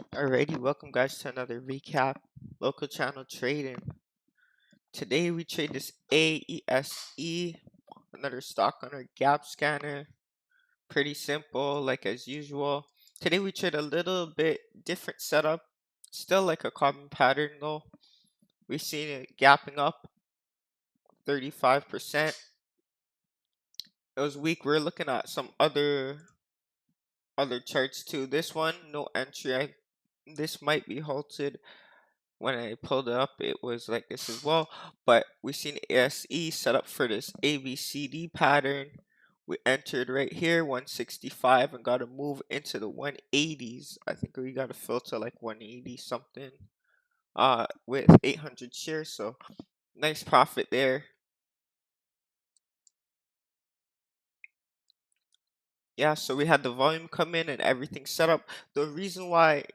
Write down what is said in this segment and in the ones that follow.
Alrighty, welcome guys to another recap. Local channel trading. Today we trade this AESE, another stock on our gap scanner. Pretty simple, like as usual. Today we trade a little bit different setup. Still like a common pattern though. We've seen it gapping up 35%. It was weak. We're looking at some other charts too. This one, no entry. This might be halted. When I pulled it up, it was like this as well. But we seen ASE set up for this ABCD pattern. We entered right here, 165, and got to move into the 180s. I think we got to filter like 180 something with 800 shares. So nice profit there. Yeah, so we had the volume come in and everything set up. The reason why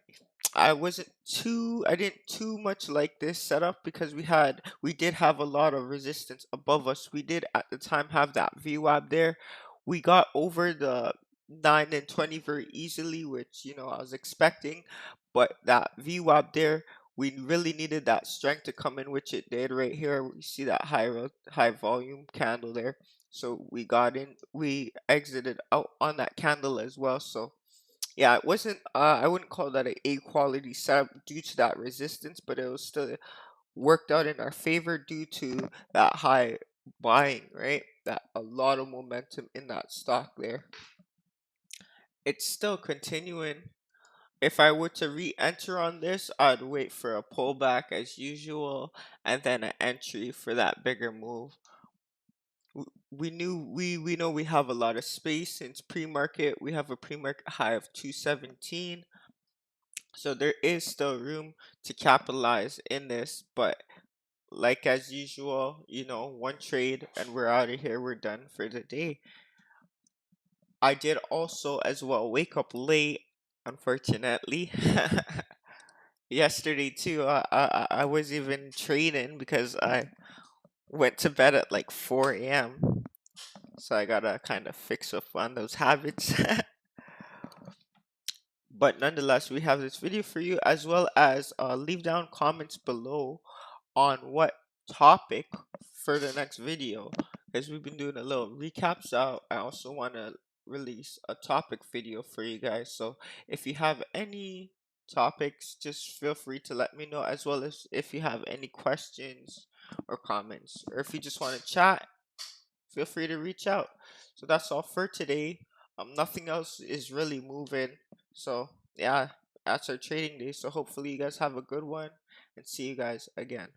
I didn't too much like this setup because we did have a lot of resistance above us. We did at the time have that VWAP there. We got over the 9 and 20 very easily, which I was expecting, but that VWAP there, we really needed that strength to come in, which it did right here. We see that high volume candle there. So we got in, we exited out on that candle as well. So yeah, it wasn't. I wouldn't call that a quality setup due to that resistance, but it was still worked out in our favor due to that high buying, right? That a lot of momentum in that stock there. It's still continuing. If I were to re-enter on this, I'd wait for a pullback as usual, and then an entry for that bigger move. We know we have a lot of space since pre-market. We have a pre-market high of 217. So there is still room to capitalize in this, but like as usual, one trade and we're out of here. We're done for the day. I did also as well wake up late, unfortunately. Yesterday too, I was even trading because I went to bed at like 4 a.m. So I gotta kind of fix up on those habits. But nonetheless, we have this video for you as well as leave down comments below on what topic for the next video because we've been doing a little recap. So I also want to release a topic video for you guys. So if you have any topics, just feel free to let me know, as well as if you have any questions or comments, or if you just want to chat, feel free to reach out. So that's all for today. Nothing else is really moving. So yeah, that's our trading day. So hopefully you guys have a good one and see you guys again.